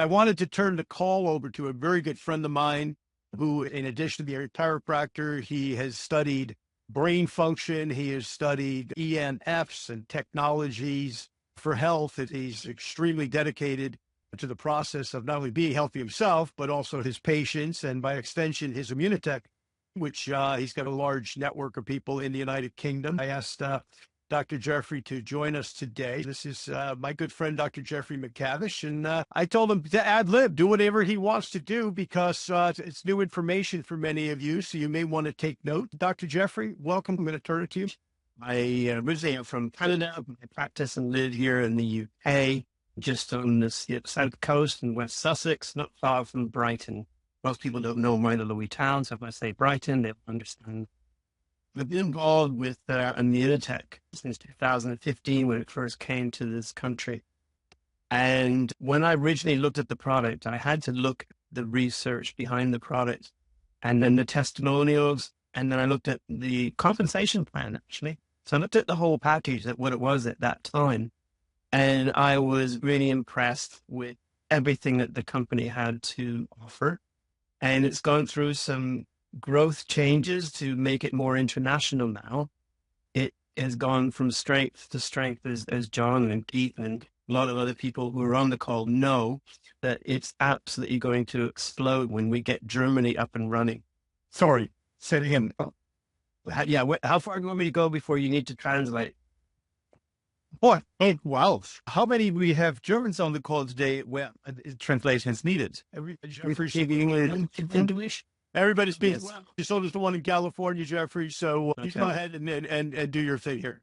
I wanted to turn the call over to a very good friend of mine who, in addition to being a chiropractor, he has studied brain function. He has studied EMFs and technologies for health. And he's extremely dedicated to the process of not only being healthy himself, but also his patients and by extension, his Immunotech, which he's got a large network of people in the United Kingdom. I asked Dr. Jeffrey to join us today. This is my good friend, Dr. Jeffrey McTavish, and I told him to ad lib, do whatever he wants to do because it's new information for many of you, so you may want to take note. Dr. Jeffrey, welcome. I'm going to turn it to you. I originally am from Canada. I practice and live here in the UK, just on the south coast in West Sussex, not far from Brighton. Most people don't know my little wee town, so if I say Brighton, they'll understand. I've been involved with Immunotech since 2015 when it first came to this country. And when I originally looked at the product, I had to look at the research behind the product and then the testimonials. And then I looked at the compensation plan, actually. So I looked at the whole package, at what it was at that time. And I was really impressed with everything that the company had to offer. And it's gone through some growth changes to make it more international now. It has gone from strength to strength, as John and Keith and a lot of other people who are on the call know that it's absolutely going to explode when we get Germany up and running. Sorry, say it again. Yeah, how far do you want me to go before you need to translate? Boy, wow. How many we have Germans on the call today where translation is needed? English? Everybody speaks. Yes. Well, you sold us the one in California, Jeffrey, so Okay. go ahead and do your thing here.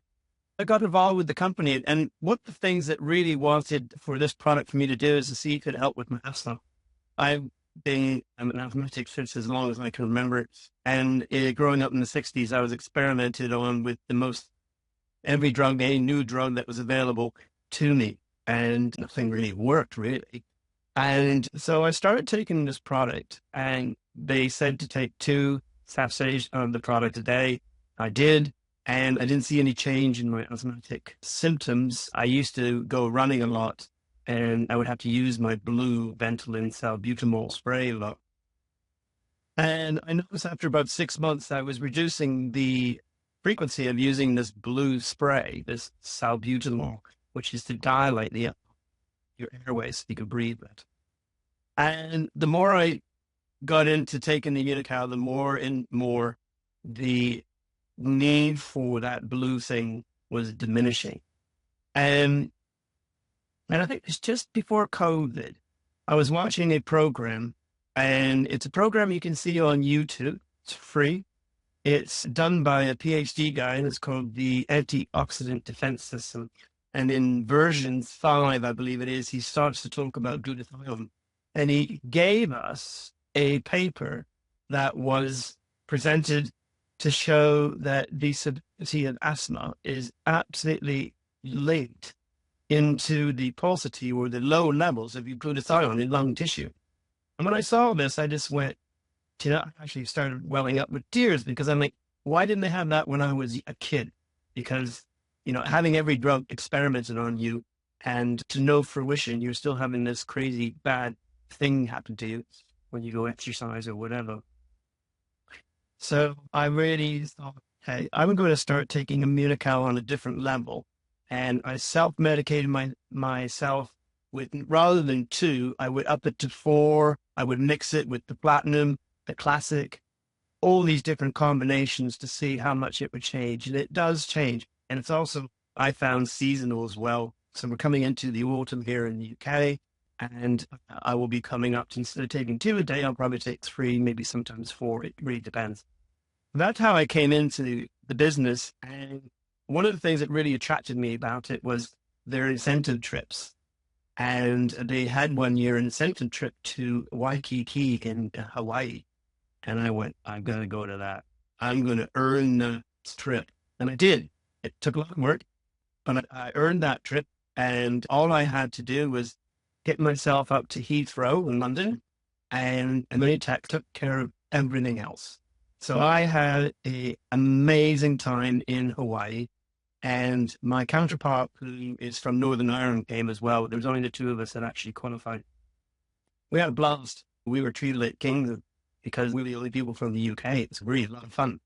I got involved with the company, and one of the things that really wanted for this product for me to do is to see if it could help with my asthma. I'm an asthmatic since as long as I can remember. And growing up in the 60s, I was experimented on with every drug, any new drug that was available to me, and nothing really worked, really. And so I started taking this product, and they said to take 2 sachets of the product a day. I did, and I didn't see any change in my asthmatic symptoms. I used to go running a lot, and I would have to use my blue Ventolin salbutamol spray a lot. And I noticed after about 6 months, I was reducing the frequency of using this blue spray, this salbutamol, which is to dilate your airways so you can breathe it. And the more I got into taking the Unical, the more and more the need for that blue thing was diminishing. And I think it's just before COVID, I was watching a program, and it's a program you can see on YouTube. It's free. It's done by a PhD guy, and it's called the Antioxidant Defense System. And in version 5, I believe it is, he starts to talk about glutathione. And he gave us a paper that was presented to show that the severity of asthma is absolutely linked into the paucity or the low levels of glutathione in lung tissue. And when I saw this, I just went, I actually started welling up with tears because I'm like, why didn't they have that when I was a kid? Because, having every drug experimented on you and to no fruition, you're still having this crazy bad thing happen to you when you go exercise or whatever. So I really thought, hey, I'm going to start taking Immunical on a different level. And I self-medicated myself with, rather than 2, I would up it to 4. I would mix it with the platinum, the classic, all these different combinations to see how much it would change. And it does change. And it's also, I found, seasonal as well. So we're coming into the autumn here in the UK, and I will be coming up to, instead of taking 2 a day, I'll probably take 3, maybe sometimes 4. It really depends. That's how I came into the business. And one of the things that really attracted me about it was their incentive trips. And they had one year an incentive trip to Waikiki in Hawaii. And I went, I'm going to go to that. I'm going to earn the trip. And I did. It took a lot of work, but I earned that trip. And all I had to do was get myself up to Heathrow in London, and Immunotech took care of everything else. So I had an amazing time in Hawaii. And my counterpart, who is from Northern Ireland, came as well. There was only the 2 of us that actually qualified. We had a blast. We were treated like kings because we were the only people from the UK. It's really a lot of fun.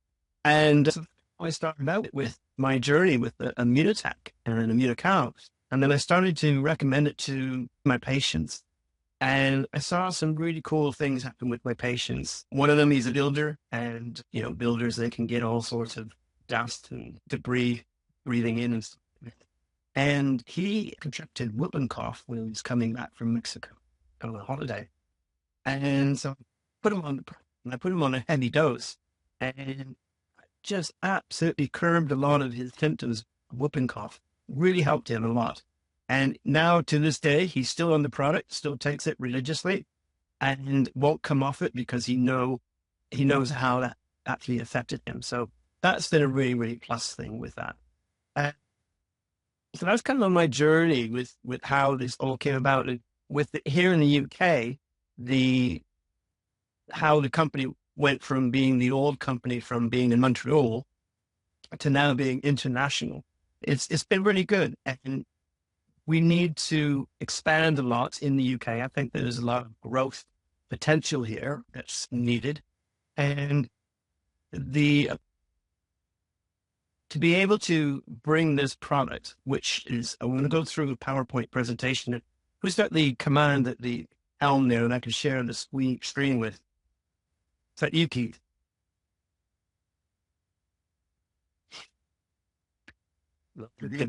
And so I started out with my journey with a Immunotech and an Immunocow. And then I started to recommend it to my patients. And I saw some really cool things happen with my patients. One of them, he's a builder, and, you know, builders, they can get all sorts of dust and debris breathing in and stuff. And he contracted whooping cough when he was coming back from Mexico on a holiday. And so I put him on a heavy dose, and just absolutely curbed a lot of his symptoms of whooping cough. Really helped him a lot. And now to this day, he's still on the product, still takes it religiously, and won't come off it because he knows how that actually affected him. So that's been a really, really plus thing with that. So that's kind of on my journey with how this all came about. And with here in the UK, how the company went from being the old company, from being in Montreal to now being international. It's been really good. And we need to expand a lot in the UK. I think there's a lot of growth potential here that's needed. And to be able to bring this product, which is, I'm going to go through a PowerPoint presentation. Who's got the command at the helm there that I can share the screen with? Is that you, Keith?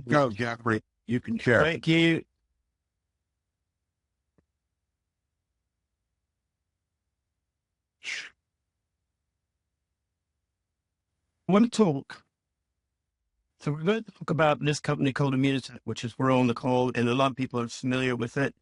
Go, Jeffrey. You can share. Thank you. I want to talk. So we're going to talk about this company called Immunotech, which is we're on the call, and a lot of people are familiar with it,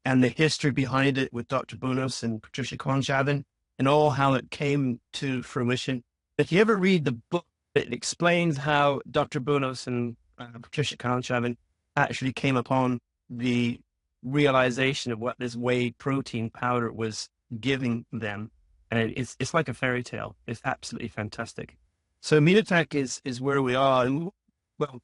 and the history behind it with Dr. Bunos and Patricia Conshavin, and all how it came to fruition. If you ever read the book, it explains how Dr. Bunos and Patricia Conshavin actually came upon the realization of what this whey protein powder was giving them. And it's like a fairy tale. It's absolutely fantastic. So Immunotech is where we are. And well,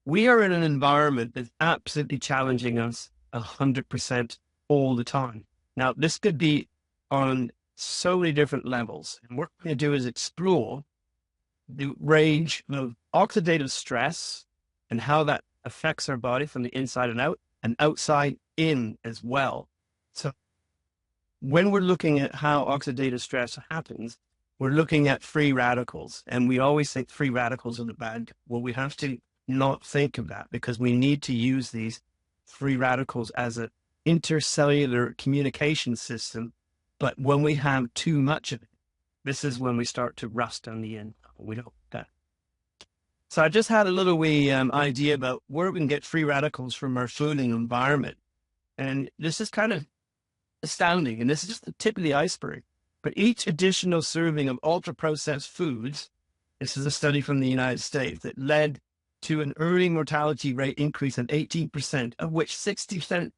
we are in an environment that's absolutely challenging us 100% all the time. Now, this could be on so many different levels. And what we're going to do is explore the range of oxidative stress and how that affects our body from the inside and out, and outside in as well. So when we're looking at how oxidative stress happens, we're looking at free radicals, and we always think free radicals are the bad. Well, we have to not think of that, because we need to use these free radicals as an intercellular communication system. But when we have too much of it, this is when we start to rust on the end. We don't want that. So I just had a little wee idea about where we can get free radicals from our food and environment. And this is kind of astounding. And this is just the tip of the iceberg. But each additional serving of ultra-processed foods, this is a study from the United States that led to an early mortality rate increase of 18%, of which 60%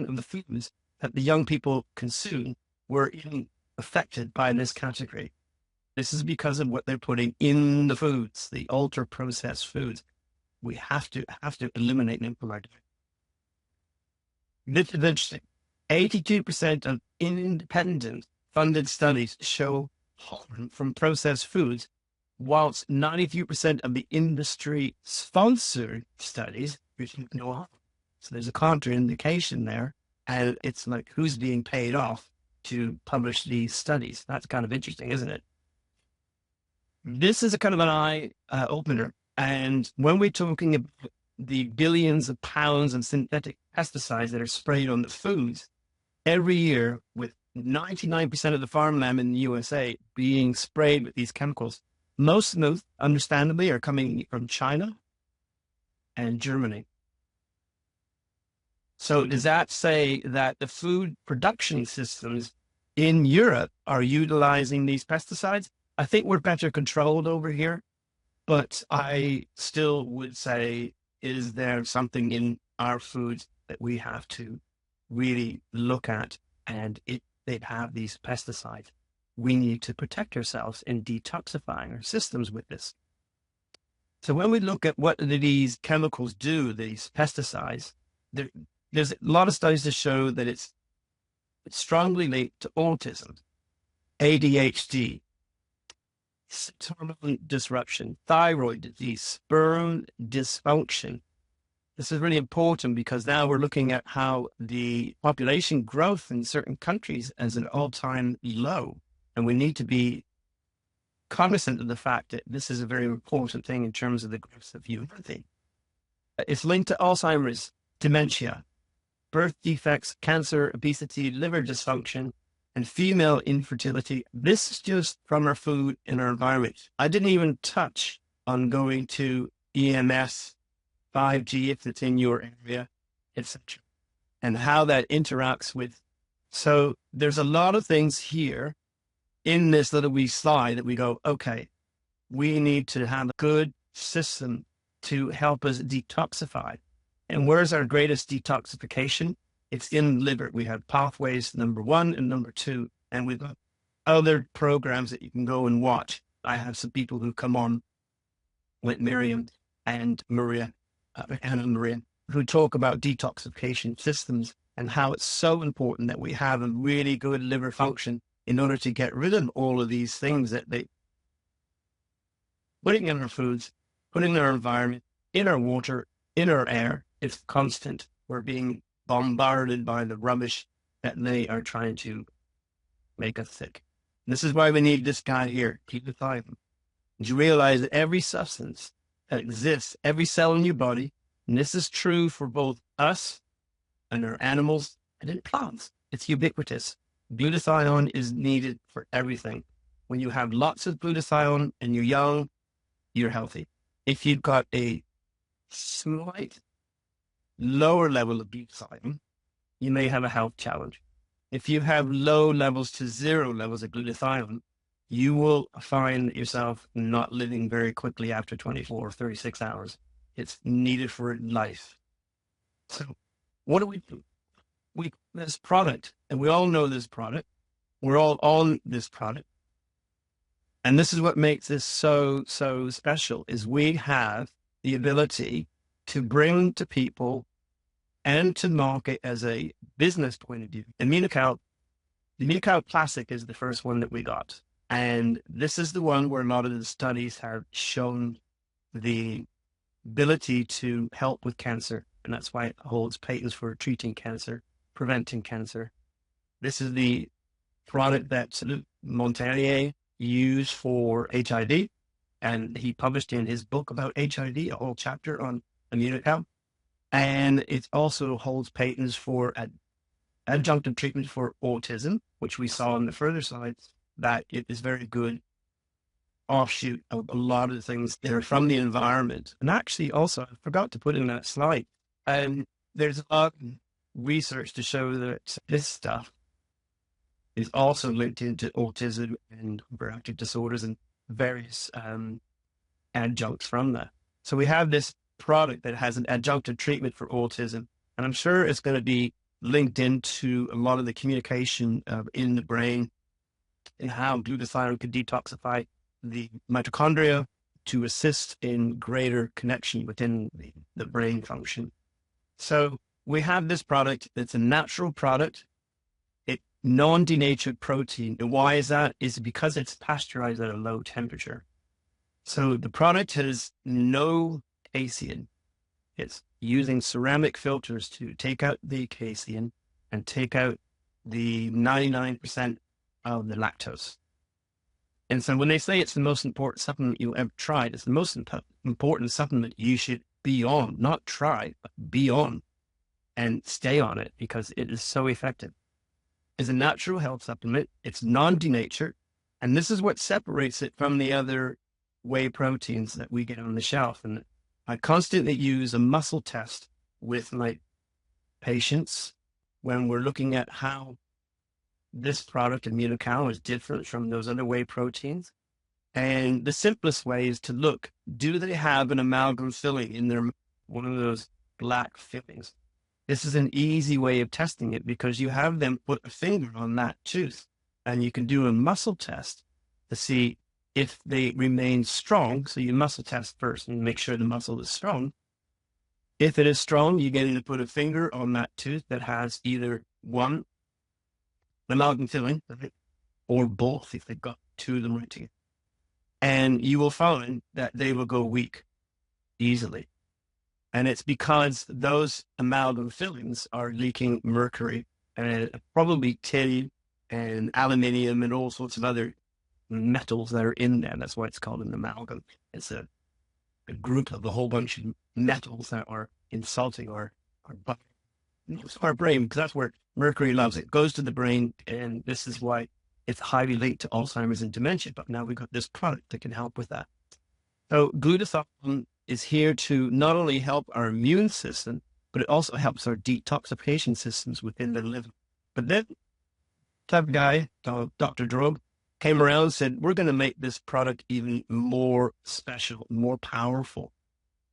of the foods that the young people consume were affected by this category. This is because of what they're putting in the foods, the ultra-processed foods. We have to eliminate them from our diet. This is interesting. 82% of independent funded studies show harm from processed foods, whilst 93% of the industry-sponsored studies receive no harm. So there's a contraindication there, and it's like, who's being paid off to publish these studies? That's kind of interesting, isn't it? This is a kind of an eye-opener. And when we're talking about the billions of pounds of synthetic pesticides that are sprayed on the foods every year, with 99% of the farmland in the USA being sprayed with these chemicals, most of those, understandably, are coming from China and Germany. So does that say that the food production systems in Europe are utilizing these pesticides? I think we're better controlled over here, but I still would say, is there something in our foods that we have to really look at? And if they have these pesticides, we need to protect ourselves in detoxifying our systems with this. So when we look at what do these chemicals do, these pesticides, there's a lot of studies to show that it's It's strongly linked to autism, ADHD, hormone disruption, thyroid disease, sperm dysfunction. This is really important because now we're looking at how the population growth in certain countries is an all-time low. And we need to be cognizant of the fact that this is a very important thing in terms of the growth of humanity. It's linked to Alzheimer's, dementia, birth defects, cancer, obesity, liver dysfunction, and female infertility. This is just from our food and our environment. I didn't even touch on going to EMS, 5G if it's in your area, etc., and how that interacts with. So there's a lot of things here in this little wee slide that we go, okay, we need to have a good system to help us detoxify. And where's our greatest detoxification? It's in the liver. We have pathways, number 1 and number 2, and we've got other programs that you can go and watch. I have some people who come on with Miriam and Maria, Anna and Maria, who talk about detoxification systems and how it's so important that we have a really good liver function in order to get rid of all of these things that they putting in our foods, putting in our environment, in our water, in our air. It's constant. We're being bombarded by the rubbish that they are trying to make us sick. And this is why we need this guy here, glutathione. You realize that every substance that exists, every cell in your body, and this is true for both us and our animals and in plants, it's ubiquitous. Glutathione is needed for everything. When you have lots of glutathione and you're young, you're healthy. If you've got a slight lower level of glutathione, you may have a health challenge. If you have low levels to 0 levels of glutathione, you will find yourself not living very quickly after 24 or 36 hours. It's needed for life. So what do we do? This product, and we all know this product. We're all on this product. And this is what makes this so special, is we have the ability to bring to people and to market as a business point of view. The Immunocal Classic is the first one that we got. And this is the one where a lot of the studies have shown the ability to help with cancer. And that's why it holds patents for treating cancer, preventing cancer. This is the product that Montagnier used for HIV. And he published in his book about HIV a whole chapter on Immunocal. And it also holds patents for adjunctive treatment for autism, which we saw on the further slides, that it is very good offshoot of a lot of the things that are from the environment. And actually also, I forgot to put in that slide, there's a lot of research to show that this stuff is also linked into autism and hyperactive disorders and various adjuncts from that. So we have this product that has an adjunctive treatment for autism, and I'm sure it's going to be linked into a lot of the communication in the brain and how glutathione could detoxify the mitochondria to assist in greater connection within the brain function. So we have this product that's a natural product. It's non-denatured protein. And why is that? Is because it's pasteurized at a low temperature. So the product has no casein. It's using ceramic filters to take out the casein and take out the 99% of the lactose. And so when they say it's the most important supplement you'll ever try, it's the most important supplement you should be on, not try, but be on and stay on it because it is so effective. It's a natural health supplement. It's non-denatured. And this is what separates it from the other whey proteins that we get on the shelf. And I constantly use a muscle test with my patients when we're looking at how this product, Immunocal, is different from those other whey proteins. And the simplest way is to look, do they have an amalgam filling in their, one of those black fillings? This is an easy way of testing it because you have them put a finger on that tooth and you can do a muscle test to see if they remain strong. So you muscle test first and make sure the muscle is strong. If it is strong, you get to put a finger on that tooth that has either one amalgam filling, right? Or both if they've got two of them right together. And you will find that they will go weak easily. And it's because those amalgam fillings are leaking mercury and probably tin and aluminium and all sorts of other metals that are in there. That's why it's called an amalgam. It's a group of a whole bunch of metals that are insulting our brain, because that's where mercury loves it. It goes to the brain, and this is why it's highly linked to Alzheimer's and dementia. But now we've got this product that can help with that. So glutathione is here to not only help our immune system, but it also helps our detoxification systems within the liver. But then that guy, Dr. Drobe, came around and said, we're going to make this product even more special, more powerful.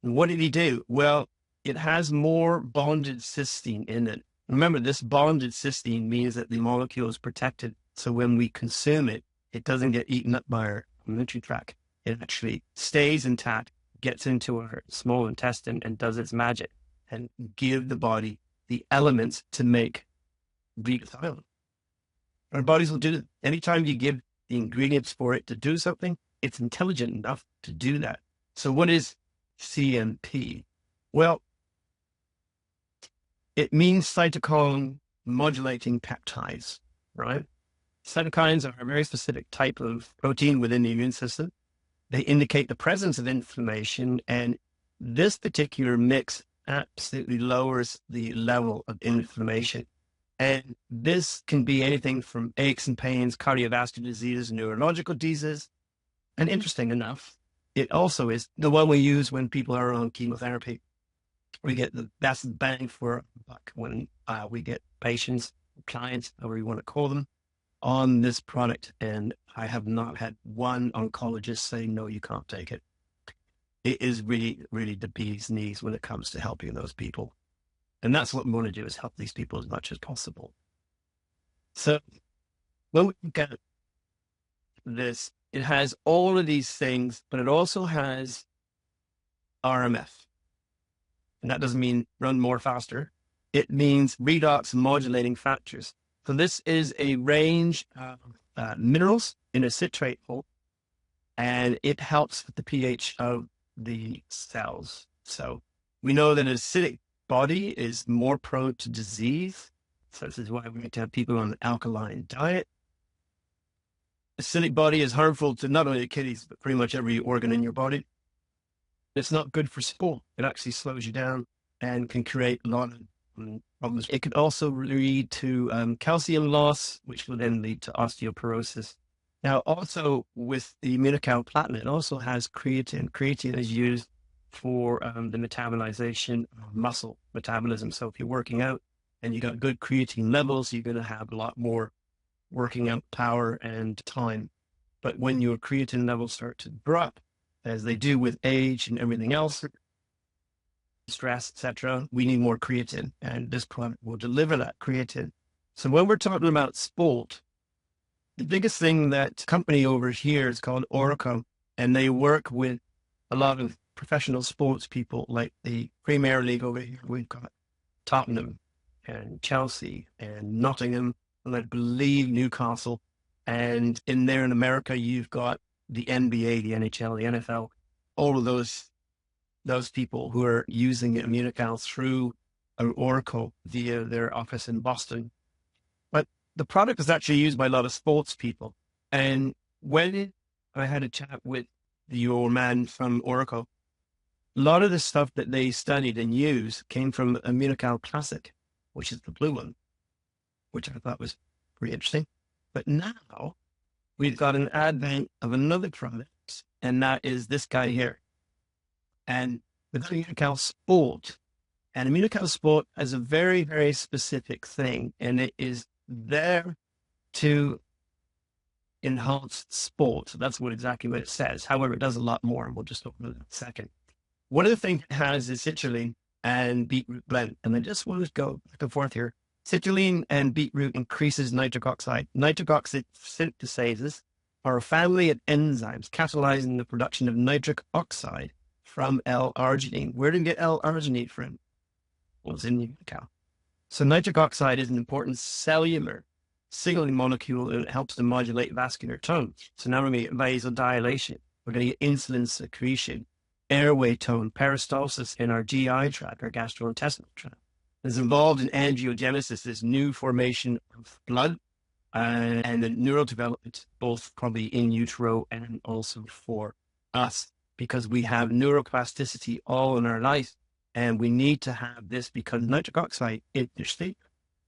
And what did he do? Well, it has more bonded cysteine in it. Remember, this bonded cysteine means that the molecule is protected. So when we consume it, it doesn't get eaten up by our alimentary tract. It actually stays intact, gets into our small intestine and does its magic and give the body the elements to make glutathione. Our bodies will do it. Anytime you give the ingredients for it to do something, it's intelligent enough to do that. So what is CMP? Well, it means cytokine modulating peptides, right? Cytokines are a very specific type of protein within the immune system. They indicate the presence of inflammation, and this particular mix absolutely lowers the level of inflammation. And this can be anything from aches and pains, cardiovascular diseases, neurological diseases. And interesting enough, it also is the one we use when people are on chemotherapy. We get the best bang for buck when we get patients, clients, however you want to call them, on this product. And I have not had one oncologist say, no, you can't take it. It is really, really the bee's knees when it comes to helping those people. And that's what we want to do, is help these people as much as possible. So when we look at this, it has all of these things, but it also has RMF. And that doesn't mean run more faster. It means redox modulating factors. So this is a range of minerals in a citrate form, and it helps with the pH of the cells. So we know that an acidic body is more prone to disease. So this is why we need to have people on an alkaline diet. Acidic body is harmful to not only the kidneys, but pretty much every organ in your body. It's not good for sport. It actually slows you down and can create a lot of problems. It could also lead to calcium loss, which will then lead to osteoporosis. Now, also with the Immunocal Platinum, it also has creatine. Creatine is used for the metabolization of muscle metabolism. So if you're working out and you got good creatine levels, you're going to have a lot more working out power and time. But when your creatine levels start to drop, as they do with age and everything else, stress, etc., we need more creatine, and this product will deliver that creatine. So when we're talking about sport, the biggest thing, that company over here is called Oracle, and they work with a lot of professional sports people, like the Premier League over here. We've got Tottenham and Chelsea and Nottingham, and I believe Newcastle. And in there in America, you've got the NBA, the NHL, the NFL, all of those people who are using Immunocal through Oracle via their office in Boston. But the product is actually used by a lot of sports people. And when I had a chat with the old man from Oracle, a lot of the stuff that they studied and used came from Immunocal Classic, which is the blue one, which I thought was pretty interesting. But now we've got an advent of another product, and that is this guy here. And with Immunocal Sport, and Immunocal Sport is a very, very specific thing, and it is there to enhance sport. So that's exactly what it says. However, it does a lot more, and we'll just talk about that in a second. One of the things it has is citrulline and beetroot blend, and I just want to go back and forth here. Citrulline and beetroot increases nitric oxide. Nitric oxide synthetases are a family of enzymes catalyzing the production of nitric oxide from L-arginine. Where did we get L-arginine from? Well, it's in Immunocal. So nitric oxide is an important cellular signaling molecule, and it helps to modulate vascular tone. So now we get vasodilation. We're going to get insulin secretion, airway tone, peristalsis in our GI tract, our gastrointestinal tract. It's involved in angiogenesis, this new formation of blood, and the neural development, both probably in utero and also for us, because we have neuroplasticity all in our life. And we need to have this because nitric oxide in your sleep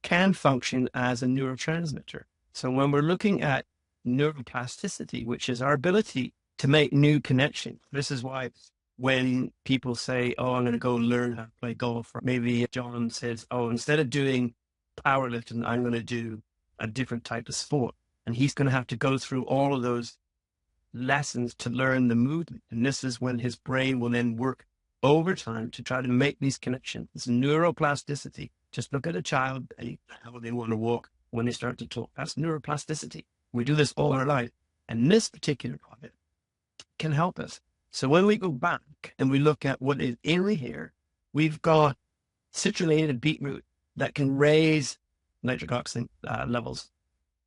can function as a neurotransmitter. So when we're looking at neuroplasticity, which is our ability to make new connections, this is why when people say, oh, I'm going to go learn how to play golf, or maybe John says, oh, instead of doing powerlifting, I'm going to do a different type of sport. And he's going to have to go through all of those lessons to learn the movement. And this is when his brain will then work overtime to try to make these connections. It's neuroplasticity. Just look at a child and how they want to walk when they start to talk. That's neuroplasticity. We do this all our life. And this particular product can help us. So when we go back and we look at what is in here, we've got citrulated beetroot that can raise nitric oxide levels.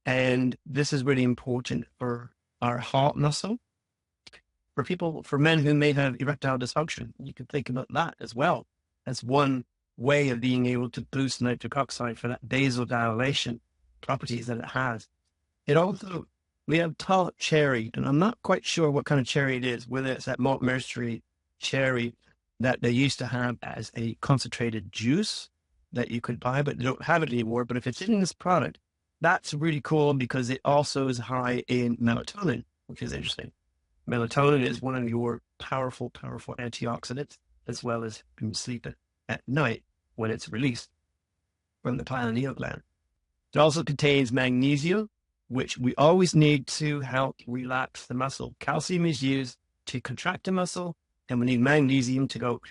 And this is really important for our heart muscle. For men who may have erectile dysfunction, you can think about that as well. That's one way of being able to boost nitric oxide for that vasodilation properties that it has. It also, we have tart cherry, and I'm not quite sure what kind of cherry it is, whether it's that Montmercy cherry that they used to have as a concentrated juice that you could buy, but they don't have it anymore. But if it's in this product, that's really cool because it also is high in melatonin, which is interesting. Melatonin is one of your powerful antioxidants, as well as when you sleep at night when it's released from the pineal gland. It also contains magnesium, which we always need to help relax the muscle. Calcium is used to contract the muscle, and we need magnesium to go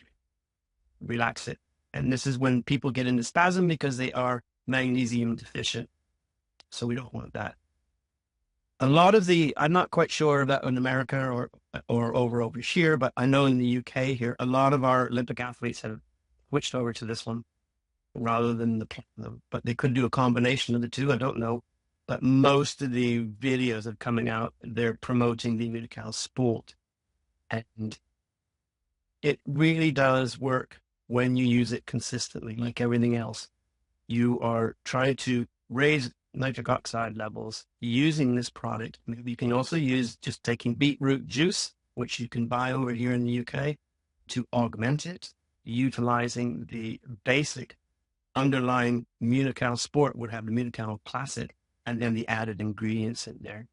relax it. And this is when people get into spasm because they are magnesium deficient. So we don't want that. A lot of I'm not quite sure about in America or over here, but I know in the UK here, a lot of our Olympic athletes have switched over to this one rather than the platinum, but they could do a combination of the two. I don't know. But most of the videos are coming out, they're promoting the Immunical Sport. And it really does work when you use it consistently, like everything else. You are trying to raise nitric oxide levels using this product. Maybe you can also use just taking beetroot juice, which you can buy over here in the UK, to augment it, utilizing the basic underlying Immunical Sport would have the Immunical Classic and then the added ingredients in there.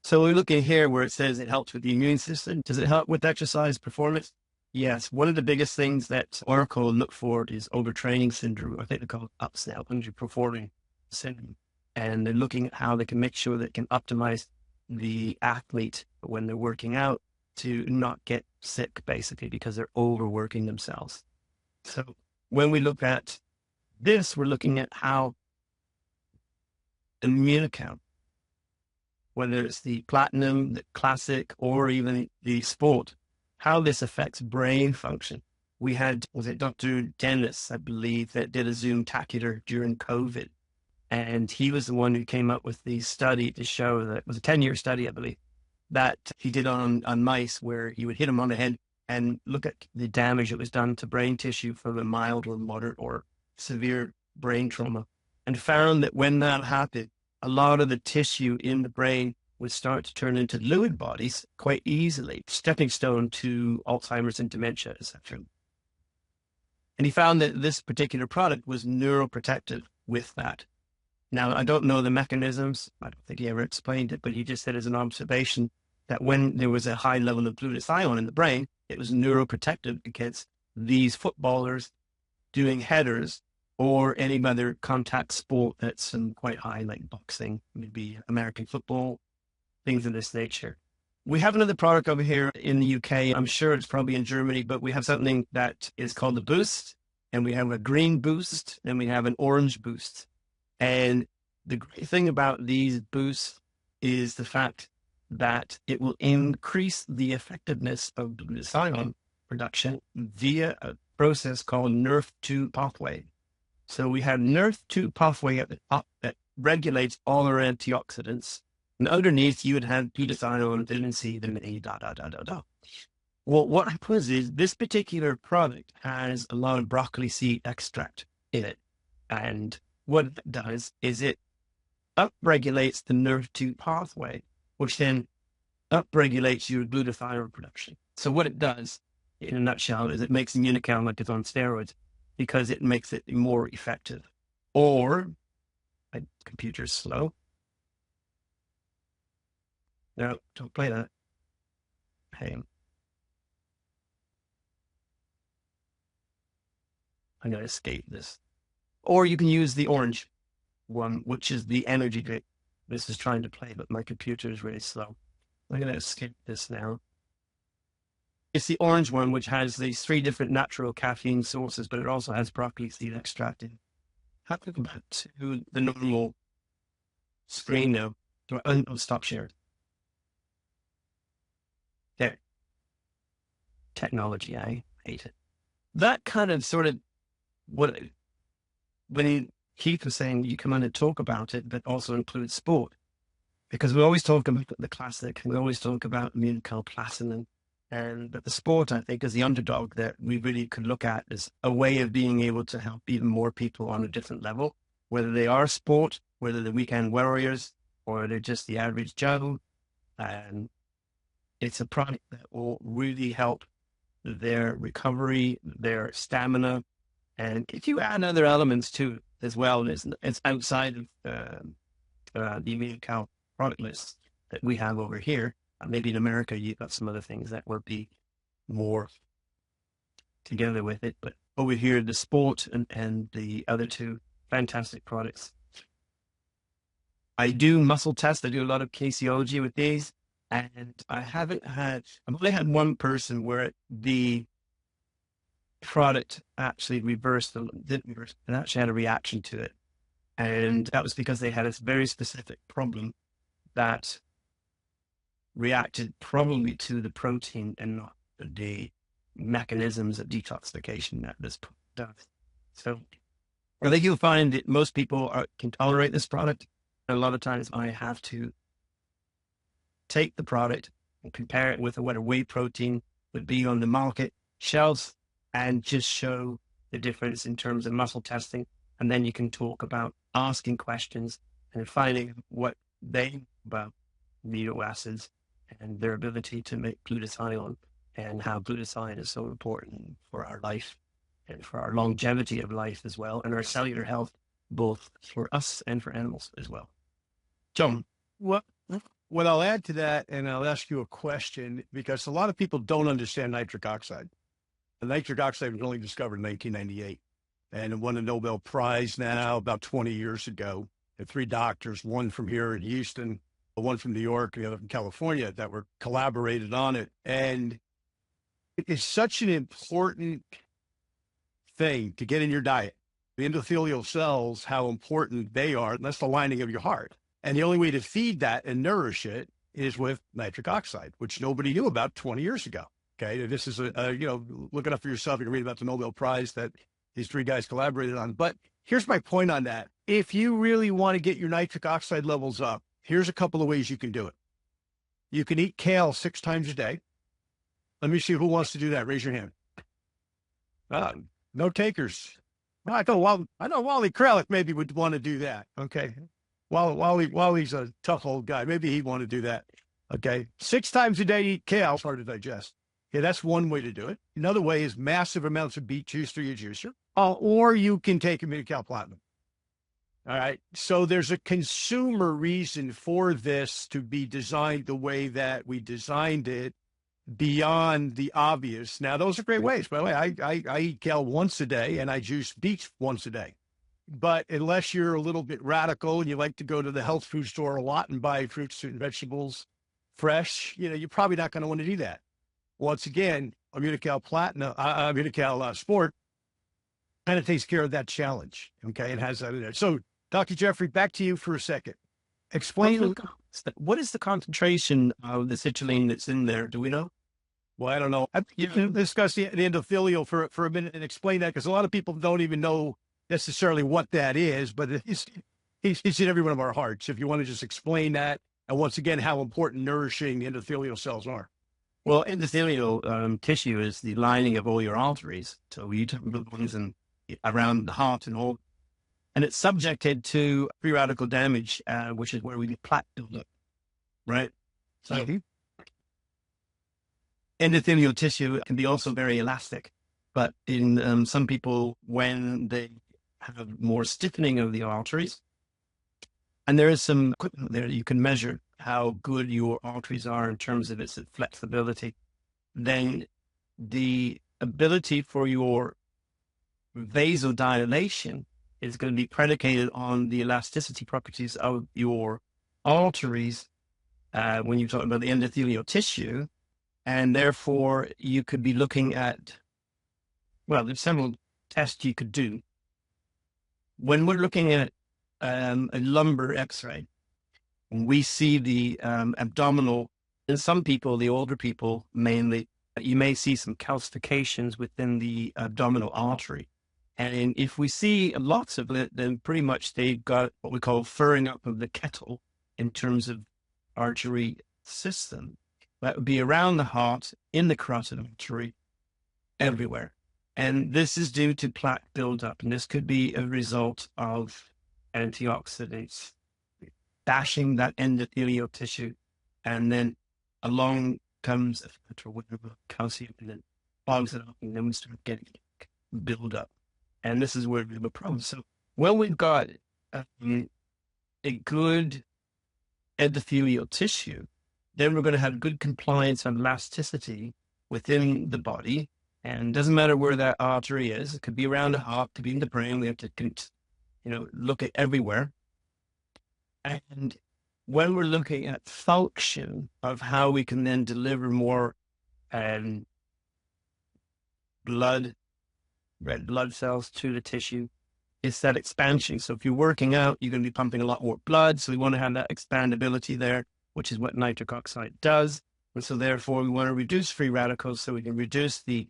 So we look in here where it says it helps with the immune system. Does it help with exercise performance? Yes. One of the biggest things that Oracle look for is overtraining syndrome. I think they call it UPSNAP, underperforming syndrome. And they're looking at how they can make sure that it can optimize the athlete when they're working out to not get sick, basically, because they're overworking themselves. So when we look at this, we're looking at how Immunical, whether it's the platinum, the classic, or even the sport, how this affects brain function. We had, was it Dr. Dennis, I believe, that did a Zoom tacular during COVID. And he was the one who came up with the study to show that it was a 10-year study, I believe, that he did on mice where he would hit them on the head and look at the damage that was done to brain tissue from a mild or moderate or severe brain trauma, and found that when that happened, a lot of the tissue in the brain would start to turn into Lewy bodies quite easily, stepping stone to Alzheimer's and dementia, etc. And he found that this particular product was neuroprotective with that. Now, I don't know the mechanisms. I don't think he ever explained it, but he just said as an observation that when there was a high level of glutathione in the brain, it was neuroprotective against these footballers doing headers or any other contact sport that's quite high, like boxing, maybe American football, things of this nature. We have another product over here in the UK. I'm sure it's probably in Germany, but we have something that is called the Boost, and we have a green Boost, and we have an orange Boost. And the great thing about these boosts is the fact that it will increase the effectiveness of glutathione production via a process called NRF2 pathway. So we have NRF2 pathway at the top that regulates all our antioxidants. And underneath, you would have glutathione, vitamin C, vitamin E, da, da, da, da, da. Well, what happens is this particular product has a lot of broccoli seed extract in it. And what it does is it upregulates the NRF2 pathway, which then upregulates your glutathione production. So what it does, in a nutshell, is it makes Immunocal like it's on steroids because it makes it more effective. Or, my computer's slow. No, don't play that. Hey, I'm going to escape this. Or you can use the orange one, which is the energy drink. This is trying to play, but my computer is really slow. I'm going to escape this now. It's the orange one, which has these 3 different natural caffeine sources, but it also has broccoli seed extract in. How to go back to the normal screen now? I'll stop sharing. There. Technology, I hate it. That kind of sort of when Keith was saying you come on and talk about it, but also include sport. Because we always talk about the classic, we always talk about Immunocal Platinum, but the sport, I think, is the underdog that we really could look at as a way of being able to help even more people on a different level, whether they are sport, whether they're weekend warriors, or they're just the average Joe. And it's a product that will really help their recovery, their stamina. And if you add other elements to it as well, it's outside of the Immunocal product list that we have over here. Maybe in America, you've got some other things that would be more together with it. But over here, the sport and the other 2 fantastic products. I do muscle tests. I do a lot of kinesiology with these. And I've only had one person where the product actually didn't reverse, and actually had a reaction to it. And that was because they had a very specific problem that reacted probably to the protein and not the mechanisms of detoxification that this does. So I think you'll find that most people can tolerate this product. A lot of times I have to take the product and compare it with what a whey protein would be on the market shelves and just show the difference in terms of muscle testing. And then you can talk about asking questions and finding what they know about amino acids and their ability to make glutathione and how glutathione is so important for our life and for our longevity of life as well, and our cellular health, both for us and for animals as well. John? What I'll add to that, and I'll ask you a question, because a lot of people don't understand nitric oxide. The nitric oxide was only discovered in 1998, and it won a Nobel Prize now about 20 years ago. There are 3 doctors, one from here in Houston, one from New York, the other from California, that were collaborated on it. And it is such an important thing to get in your diet. The endothelial cells, how important they are, and that's the lining of your heart. And the only way to feed that and nourish it is with nitric oxide, which nobody knew about 20 years ago. Okay, this is look it up for yourself. You can read about the Nobel Prize that these 3 guys collaborated on. But here's my point on that. If you really want to get your nitric oxide levels up, here's a couple of ways you can do it. You can eat kale 6 times a day. Let me see who wants to do that. Raise your hand. No takers. I know Wally Kralik maybe would want to do that. Okay. Wally's a tough old guy. Maybe he'd want to do that. Okay. 6 times a day, eat kale. It's hard to digest. Okay. That's one way to do it. Another way is massive amounts of beet juice through your juicer. Or you can take Immunocal Platinum. All right. So there's a consumer reason for this to be designed the way that we designed it, beyond the obvious. Now, those are great ways. By the way, I eat kale once a day and I juice beets once a day. But unless you're a little bit radical and you like to go to the health food store a lot and buy fruits and vegetables fresh, you're probably not going to want to do that. Once again, Immunocal Platinum, Immunocal Sport kind of takes care of that challenge. Okay. It has that in there. So, Dr. Jeffrey, back to you for a second. Explain. What is the concentration of the citrulline that's in there? Do we know? Well, I don't know. You can discuss the endothelial for a minute and explain that, because a lot of people don't even know necessarily what that is, but it is. He's in every one of our hearts. If you want to just explain that, and once again, how important nourishing endothelial cells are. Well, endothelial tissue is the lining of all your arteries. So you talk about the ones around the heart and all, and it's subjected to free radical damage, which is where we get plaque buildup, right? So endothelial tissue can be also very elastic, but in some people, when they have more stiffening of the arteries, and there is some equipment there you can measure how good your arteries are in terms of its flexibility, then the ability for your vasodilation is going to be predicated on the elasticity properties of your arteries when you're talking about the endothelial tissue. And therefore, you could be looking at, well, there's several tests you could do. When we're looking at a lumbar x-ray, we see the abdominal, in some people, the older people mainly, you may see some calcifications within the abdominal artery. And if we see lots of it, then pretty much they've got what we call furring up of the kettle in terms of artery system. That would be around the heart, in the carotid artery, everywhere. And this is due to plaque buildup. And this could be a result of antioxidants bashing that endothelial tissue. And then along comes calcium and then bogs it up. And then we start getting buildup. And this is where we have a problem. So when we've got a good endothelial tissue, then we're going to have good compliance and elasticity within the body. And it doesn't matter where that artery is. It could be around the heart, it could be in the brain. We have to, look at everywhere. And when we're looking at function of how we can then deliver more red blood cells to the tissue, it's that expansion. So if you're working out, you're going to be pumping a lot more blood. So we want to have that expandability there, which is what nitric oxide does. And so therefore we want to reduce free radicals so we can reduce the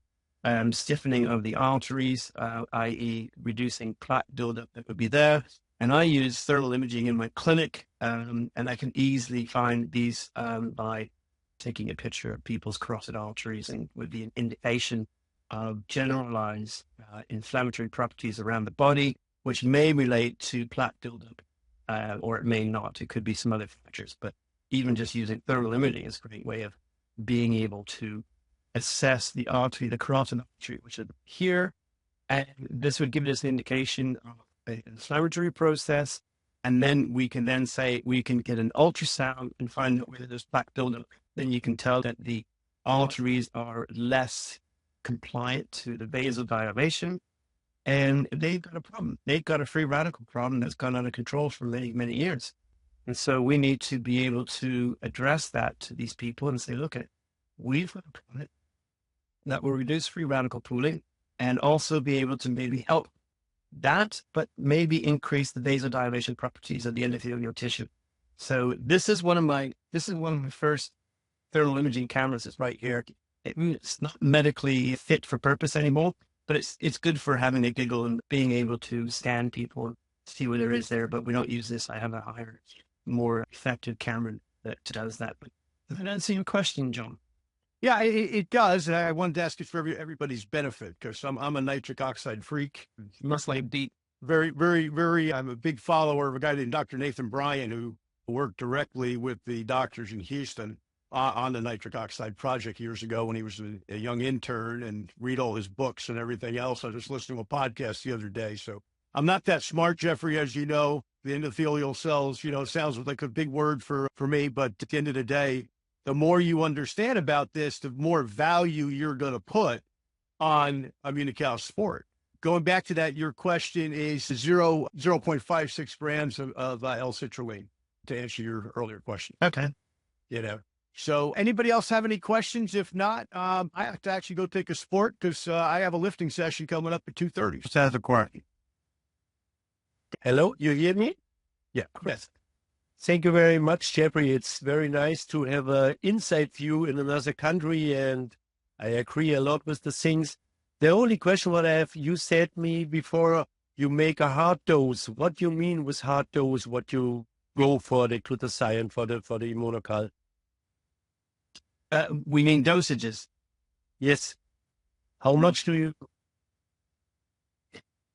stiffening of the arteries, i.e. reducing plaque buildup that would be there. And I use thermal imaging in my clinic, and I can easily find these by taking a picture of people's carotid arteries, and would be an indication of generalized inflammatory properties around the body, which may relate to plaque buildup, or it may not. It could be some other factors, but even just using thermal imaging is a great way of being able to assess the artery, the carotid artery, which is here. And this would give us an indication of an inflammatory process. And then we can then say, we can get an ultrasound and find out whether there's plaque buildup. Then you can tell that the arteries are less compliant to the vasodilation. And they've got a problem. They've got a free radical problem that's gone out of control for many, many years. And so we need to be able to address that to these people and say, look, we've got a product that will reduce free radical pooling and also be able to maybe help that, but maybe increase the vasodilation properties of the endothelial tissue. So this is one of my first thermal imaging cameras. It's right here. It's not medically fit for purpose anymore, but it's good for having a giggle and being able to scan people and see what there is there. But we don't use this. I have a higher, more effective camera that does that. But does that answer your question, John? Yeah, it does. And I wanted to ask it for everybody's benefit, because I'm a nitric oxide freak. You must like deep. Very, very, very. I'm a big follower of a guy named Dr. Nathan Bryan, who worked directly with the doctors in Houston on the nitric oxide project years ago when he was a young intern, and read all his books and everything else. I was just listening to a podcast the other day. So I'm not that smart, Jeffrey, as you know. The endothelial cells, sounds like a big word for me, but at the end of the day, the more you understand about this, the more value you're going to put on Immunical Sport. Going back to that, your question is 0.56 grams of L-citrulline, to answer your earlier question. Okay. So anybody else have any questions? If not, I have to actually go take a sport, because I have a lifting session coming up at 2:30. Sounds required. Hello, you hear me? Yeah. Yes. Thank you very much, Jeffrey. It's very nice to have an inside view in another country, and I agree a lot with the things. The only question what I have, you said me before, you make a hard dose. What do you mean with hard dose? What you go for the glutathione for the immunocal? We mean dosages. Yes. How much do you?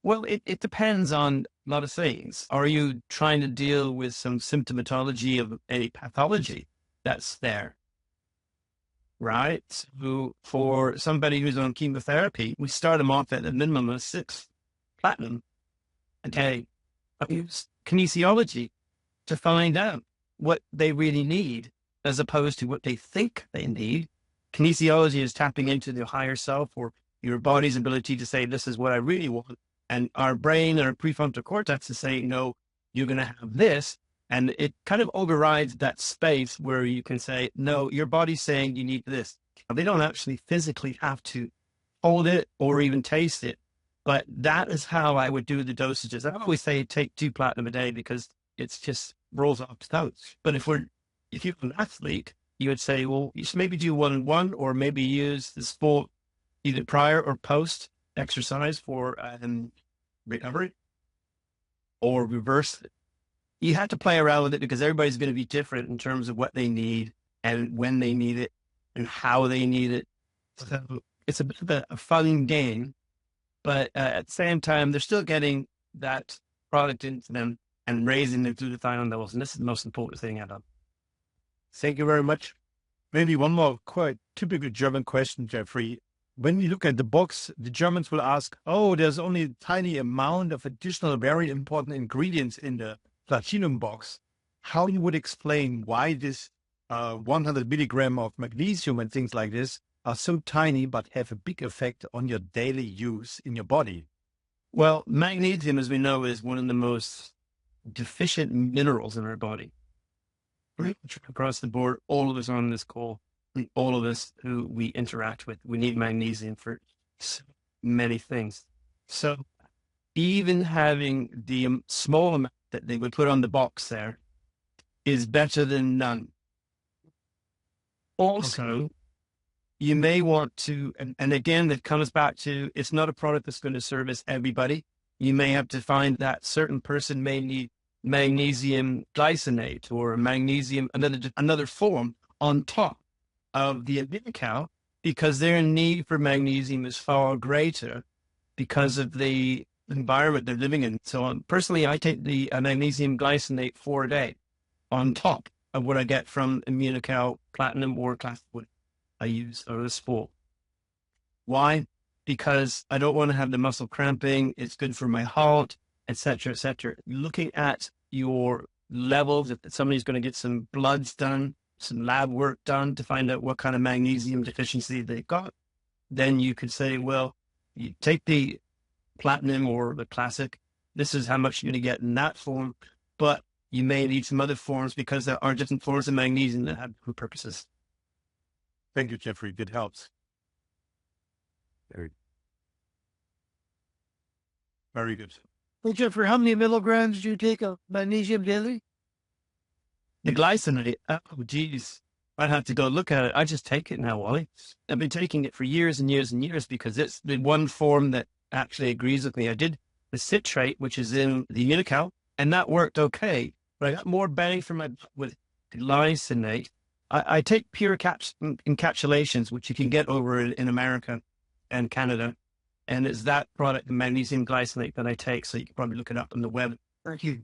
Well, it depends on a lot of things. Are you trying to deal with some symptomatology of a pathology that's there? Right? So for somebody who's on chemotherapy, we start them off at a minimum of 6 platinum a day. I use kinesiology to find out what they really need as opposed to what they think they need. Kinesiology is tapping into the higher self or your body's ability to say, this is what I really want. And our brain or prefrontal cortex is saying, no, you're going to have this. And it kind of overrides that space where you can say, no, your body's saying you need this. Now, they don't actually physically have to hold it or even taste it. But that is how I would do the dosages. I always say take 2 platinum a day because it's just rolls off the tongue. But if you're an athlete, you would say, well, you should maybe do 1 and 1, or maybe use this full either prior or post exercise for recovery, or reverse it. You have to play around with it because everybody's going to be different in terms of what they need and when they need it and how they need it. So it's a bit of a fun game, but at the same time, they're still getting that product into them and raising their glutathione levels. And this is the most important thing I've done. Thank you very much. Maybe one more quite typical German question, Jeffrey. When you look at the box, the Germans will ask, oh, there's only a tiny amount of additional very important ingredients in the platinum box. How you would explain why this 100 milligram of magnesium and things like this are so tiny but have a big effect on your daily use in your body? Well, magnesium, as we know, is one of the most deficient minerals in our body. Right? Across the board, all of us on this call, all of us who we interact with, we need magnesium for so many things. So even having the small amount that they would put on the box there is better than none. Also, you may want to, and again, that comes back to, it's not a product that's going to service everybody. You may have to find that certain person may need magnesium glycinate or magnesium, another form on top of the Amical, because their need for magnesium is far greater because of the environment they're living in. So personally, I take the magnesium glycinate 4 a day on top of what I get from Immunical Platinum or Classic Wood I use, or the Sport. Why? Because I don't want to have the muscle cramping. It's good for my heart, etc., etc. Looking at your levels, if somebody's going to get some bloods done, some lab work done to find out what kind of magnesium deficiency they've got, then you could say, well, you take the platinum or the classic, this is how much you're going to get in that form, but you may need some other forms because there are different forms of magnesium that have different purposes. Thank you, Jeffrey. That helps. Very good. Well, Jeffrey, how many milligrams do you take of magnesium daily? The glycinate, oh, geez. I'd have to go look at it. I just take it now, Wally. I've been taking it for years and years and years because it's the one form that actually agrees with me. I did the citrate, which is in the Unical, and that worked okay. But I got more bang for my buck with glycinate. I take pure encapsulations, which you can get over in America and Canada. And it's that product, the magnesium glycinate, that I take. So you can probably look it up on the web. Thank you.